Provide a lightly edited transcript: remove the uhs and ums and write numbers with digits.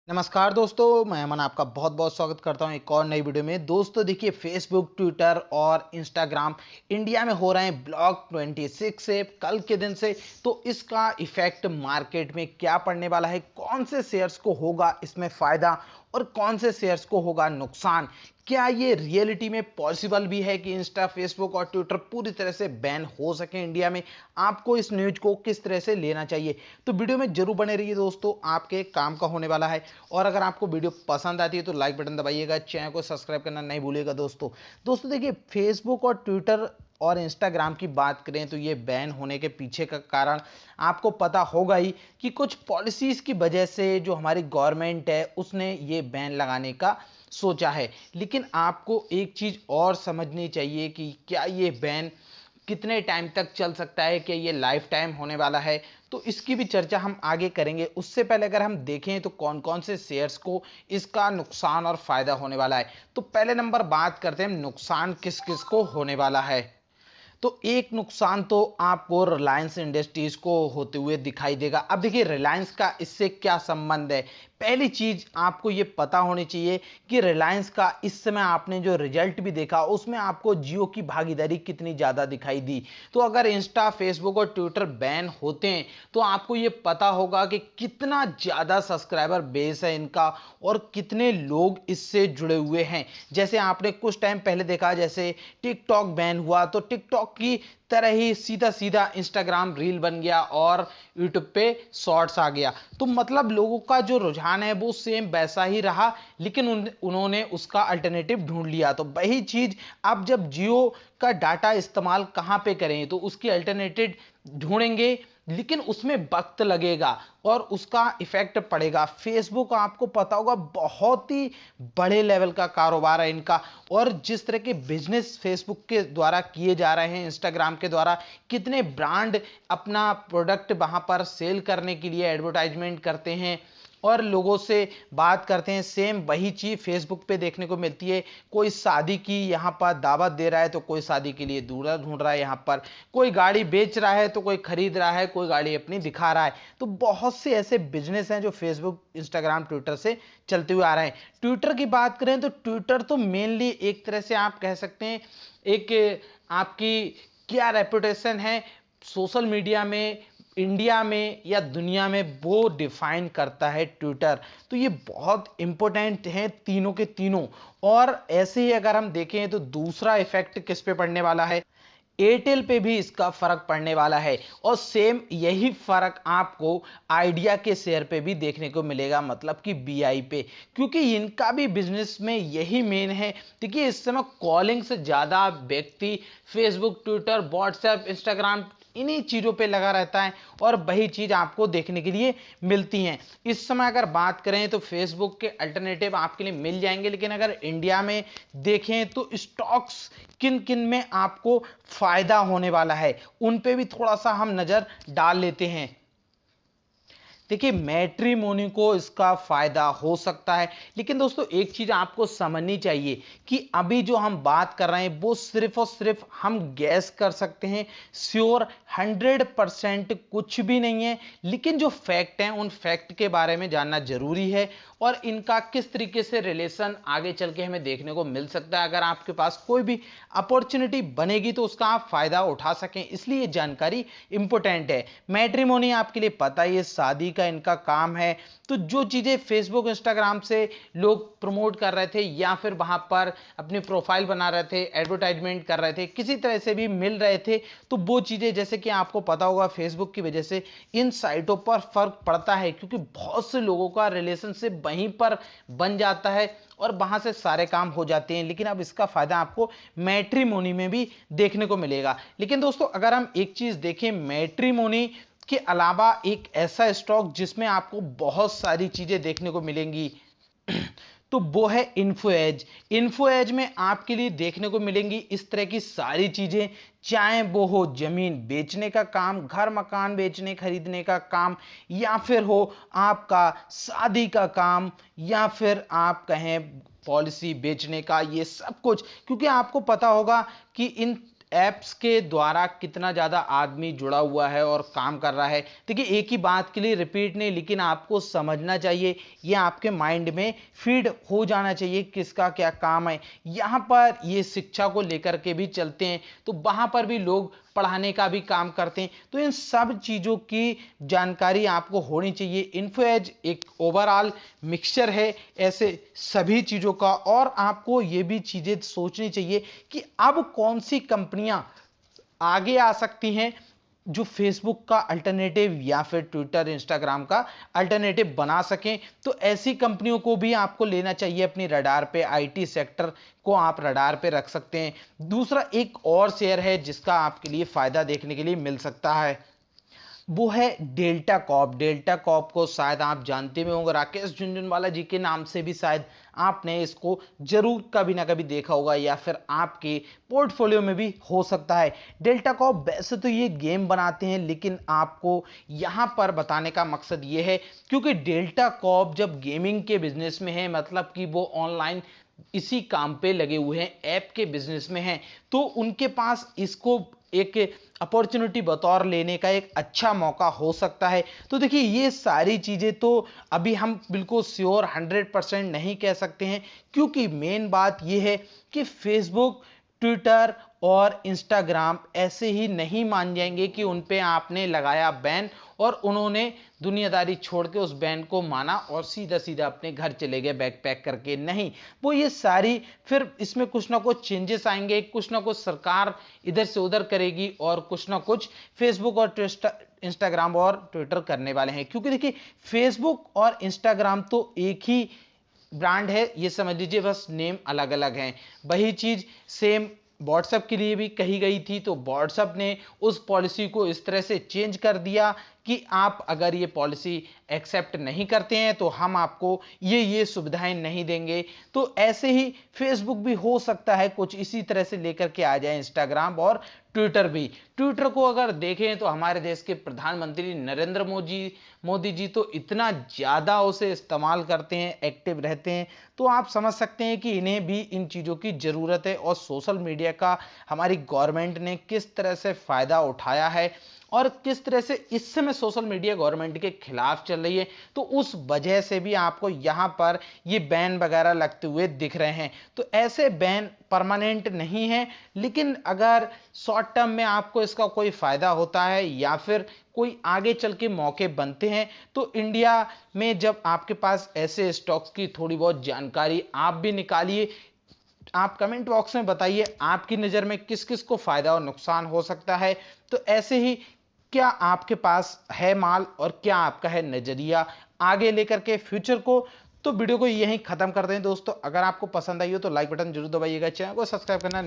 नमस्कार दोस्तों, मैं अमन आपका बहुत बहुत स्वागत करता हूं एक और नई वीडियो में। दोस्तों देखिए, फेसबुक, ट्विटर और इंस्टाग्राम इंडिया में हो रहे हैं ब्लॉक 26 से कल के दिन से। तो इसका इफेक्ट मार्केट में क्या पड़ने वाला है, कौन से शेयर्स को होगा इसमें फायदा और कौन से शेयर्स को होगा नुकसान, क्या ये रियलिटी में पॉसिबल भी है कि इंस्टा, फेसबुक और ट्विटर पूरी तरह से बैन हो सके इंडिया में, आपको इस न्यूज को किस तरह से लेना चाहिए। तो वीडियो में जरूर बने रहिए दोस्तों, आपके काम का होने वाला है। और अगर आपको वीडियो पसंद आती है तो लाइक बटन दबाइएगा, चैनल को सब्सक्राइब करना नहीं भूलिएगा दोस्तों। दोस्तों देखिए, फेसबुक और ट्विटर और इंस्टाग्राम की बात करें तो ये बैन होने के पीछे का कारण आपको पता होगा ही कि कुछ पॉलिसीज की वजह से जो हमारी गवर्नमेंट है उसने ये बैन लगाने का सोचा है। लेकिन आपको एक चीज और समझनी चाहिए कि क्या ये बैन कितने टाइम तक चल सकता है, कि ये लाइफ टाइम होने वाला है। तो इसकी भी चर्चा हम आगे करेंगे। उससे पहले अगर हम देखें तो कौन कौन से शेयर्स को इसका नुकसान और फायदा होने वाला है, तो पहले नंबर बात करते हैं नुकसान किस किस को होने वाला है। तो एक नुकसान तो आपको रिलायंस इंडस्ट्रीज को होते हुए दिखाई देगा। अब देखिए, रिलायंस का इससे क्या संबंध है। पहली चीज आपको ये पता होनी चाहिए कि रिलायंस का इस समय आपने जो रिजल्ट भी देखा उसमें आपको जियो की भागीदारी कितनी ज्यादा दिखाई दी। तो अगर इंस्टा, फेसबुक और ट्विटर बैन होते हैं तो आपको ये पता होगा कि कितना ज्यादा सब्सक्राइबर बेस है इनका और कितने लोग इससे जुड़े हुए हैं। जैसे आपने कुछ टाइम पहले देखा, जैसे टिकटॉक बैन हुआ तो टिकटॉक की तरह ही सीधा सीधा इंस्टाग्राम रील बन गया और यूट्यूब पे शॉर्ट्स आ गया। तो मतलब लोगों का जो रुझान है वो सेम वैसा ही रहा, लेकिन उन्होंने उसका अल्टरनेटिव ढूंढ लिया। तो वही चीज अब जब जियो का डाटा इस्तेमाल कहां पे करें तो उसकी अल्टरनेटिव ढूंढेंगे, लेकिन उसमें वक्त लगेगा और उसका इफेक्ट पड़ेगा। फेसबुक आपको पता होगा बहुत ही बड़े लेवल का कारोबार है इनका, और जिस तरह के बिजनेस फेसबुक के द्वारा किए जा रहे हैं, इंस्टाग्राम के द्वारा कितने ब्रांड अपना प्रोडक्ट वहां पर सेल करने के लिए एडवर्टाइजमेंट करते हैं और लोगों से बात करते हैं, सेम वही चीज फेसबुक पे देखने को मिलती है। कोई शादी की यहाँ पर दावत दे रहा है तो कोई शादी के लिए दूल्हा ढूंढ रहा है, यहाँ पर कोई गाड़ी बेच रहा है तो कोई खरीद रहा है, कोई गाड़ी अपनी दिखा रहा है। तो बहुत से ऐसे बिजनेस हैं जो फेसबुक, इंस्टाग्राम, ट्विटर से चलते हुए आ रहे हैं। ट्विटर की बात करें तो ट्विटर तो मेनली एक तरह से आप कह सकते हैं एक आपकी क्या रेपुटेशन है सोशल मीडिया में, इंडिया में या दुनिया में, वो डिफाइन करता है ट्विटर। तो ये बहुत इंपॉर्टेंट है तीनों के तीनों। और ऐसे ही अगर हम देखें तो दूसरा इफेक्ट किस पे पड़ने वाला है, एयरटेल पे भी इसका फर्क पड़ने वाला है। और सेम यही फर्क आपको आइडिया के शेयर पे भी देखने को मिलेगा, मतलब कि बीआई पे, क्योंकि इनका भी बिजनेस में यही मेन है। देखिए, इस समय कॉलिंग से ज्यादा व्यक्ति फेसबुक, ट्विटर, व्हाट्सएप, इंस्टाग्राम इन्हीं चीजों पे लगा रहता है और वही चीज आपको देखने के लिए मिलती है। इस समय अगर बात करें तो फेसबुक के अल्टरनेटिव आपके लिए मिल जाएंगे, लेकिन अगर इंडिया में देखें तो स्टॉक्स किन किन में आपको फायदा होने वाला है उन पे भी थोड़ा सा हम नजर डाल लेते हैं। देखिए, मैट्रिमोनी को इसका फायदा हो सकता है, लेकिन दोस्तों एक चीज आपको समझनी चाहिए कि अभी जो हम बात कर रहे हैं वो सिर्फ और सिर्फ हम गैस कर सकते हैं, श्योर 100% कुछ भी नहीं है। लेकिन जो फैक्ट हैं उन फैक्ट के बारे में जानना जरूरी है और इनका किस तरीके से रिलेशन आगे चल के हमें देखने को मिल सकता है। अगर आपके पास कोई भी अपॉर्चुनिटी बनेगी तो उसका आप फायदा उठा सकें, इसलिए जानकारी इंपॉर्टेंट है। मैट्रिमोनी आपके लिए पता ही है, शादी का इनका काम है। तो जो चीजें फेसबुक, इंस्टाग्राम से लोग प्रमोट कर रहे थे या फिर वहां पर अपनी प्रोफाइल बना रहे थे, एडवर्टाइजमेंट कर रहे थे, किसी तरह से भी मिल रहे थे, तो वो चीजें जैसे कि आपको पता होगा फेसबुक की वजह से इन साइटों पर फर्क पड़ता है, क्योंकि बहुत से लोगों का रिलेशनशिप वहीं पर बन जाता है और वहां से सारे काम हो जाते हैं। लेकिन अब इसका फायदा आपको मैट्रिमोनी में भी देखने को मिलेगा। लेकिन दोस्तों अगर हम एक चीज देखें, मैट्रिमोनी के अलावा एक ऐसा स्टॉक जिसमें आपको बहुत सारी चीजें देखने को मिलेंगी तो वो है इन्फो एज। इन्फो एज में आपके लिए देखने को मिलेंगी इस तरह की सारी चीजें, चाहे वो हो जमीन बेचने का काम, घर मकान बेचने खरीदने का काम, या फिर हो आपका शादी का काम, या फिर आप कहें पॉलिसी बेचने का, ये सब कुछ। क्योंकि आपको पता होगा कि इन ऐप्स के द्वारा कितना ज़्यादा आदमी जुड़ा हुआ है और काम कर रहा है। देखिए एक ही बात के लिए रिपीट नहीं, लेकिन आपको समझना चाहिए, ये आपके माइंड में फीड हो जाना चाहिए किसका क्या काम है। यहाँ पर ये शिक्षा को लेकर के भी चलते हैं, तो वहाँ पर भी लोग पढ़ाने का भी काम करते हैं। तो इन सब चीज़ों की जानकारी आपको होनी चाहिए। इन्फो एज एक ओवरऑल मिक्सचर है ऐसे सभी चीज़ों का, और आपको ये भी चीज़ें सोचनी चाहिए कि अब कौन सी कंपनियां आगे आ सकती हैं जो फेसबुक का अल्टरनेटिव या फिर ट्विटर इंस्टाग्राम का अल्टरनेटिव बना सकें। तो ऐसी कंपनियों को भी आपको लेना चाहिए अपनी रडार पे। आईटी सेक्टर को आप रडार पे रख सकते हैं। दूसरा एक और शेयर है जिसका आपके लिए फायदा देखने के लिए मिल सकता है, वो है डेल्टा कॉर्प। डेल्टा कॉर्प को शायद आप जानते भी होंगे, राकेश झुनझुनवाला जी के नाम से भी शायद आपने इसको जरूर कभी ना कभी देखा होगा, या फिर आपके पोर्टफोलियो में भी हो सकता है। डेल्टा कॉर्प वैसे तो ये गेम बनाते हैं, लेकिन आपको यहाँ पर बताने का मकसद ये है क्योंकि डेल्टा कॉर्प जब गेमिंग के बिजनेस में है, मतलब कि वो ऑनलाइन इसी काम पे लगे हुए हैं, ऐप के बिजनेस में हैं, तो उनके पास इसको एक अपॉर्चुनिटी बतौर लेने का एक अच्छा मौका हो सकता है। तो देखिए ये सारी चीजें तो अभी हम बिल्कुल श्योर 100% नहीं कह सकते हैं, क्योंकि मेन बात यह है कि फेसबुक, ट्विटर और इंस्टाग्राम ऐसे ही नहीं मान जाएंगे कि उन पे आपने लगाया बैन और उन्होंने दुनियादारी छोड़ के उस बैन को माना और सीधा सीधा अपने घर चले गए बैग पैक करके। नहीं, वो ये सारी फिर इसमें कुछ ना कुछ चेंजेस आएंगे, कुछ ना कुछ सरकार इधर से उधर करेगी और कुछ ना कुछ फेसबुक और इंस्टाग्राम और ट्विटर करने वाले हैं। क्योंकि देखिए फेसबुक और इंस्टाग्राम तो एक ही ब्रांड है, ये समझ लीजिए, बस नेम अलग अलग हैं। वही चीज सेम व्हाट्सएप के लिए भी कही गई थी, तो व्हाट्सएप ने उस पॉलिसी को इस तरह से चेंज कर दिया कि आप अगर ये पॉलिसी एक्सेप्ट नहीं करते हैं तो हम आपको ये सुविधाएं नहीं देंगे। तो ऐसे ही फेसबुक भी हो सकता है कुछ इसी तरह से लेकर के आ जाए, इंस्टाग्राम और ट्विटर भी। ट्विटर को अगर देखें तो हमारे देश के प्रधानमंत्री नरेंद्र मोदी जी तो इतना ज़्यादा उसे इस्तेमाल करते हैं, एक्टिव रहते हैं, तो आप समझ सकते हैं कि इन्हें भी इन चीज़ों की ज़रूरत है। और सोशल मीडिया का हमारी गवर्नमेंट ने किस तरह से फ़ायदा उठाया है और किस तरह से इस समय सोशल मीडिया गवर्नमेंट के खिलाफ चल रही है, तो उस वजह से भी आपको यहाँ पर ये बैन वगैरह लगते हुए दिख रहे हैं। तो ऐसे बैन परमानेंट नहीं है, लेकिन अगर शॉर्ट टर्म में आपको इसका कोई फायदा होता है या फिर कोई आगे चल के मौके बनते हैं, तो इंडिया में जब आपके पास ऐसे स्टॉक्स की थोड़ी बहुत जानकारी आप भी निकालिए। आप कमेंट बॉक्स में बताइए आपकी नज़र में किस किस को फायदा और नुकसान हो सकता है। तो ऐसे ही क्या आपके पास है माल और क्या आपका है नजरिया आगे लेकर के फ्यूचर को। तो वीडियो को यहीं खत्म करते हैं दोस्तों। अगर आपको पसंद आई हो तो लाइक बटन जरूर दबाइएगा, चैनल को सब्सक्राइब करना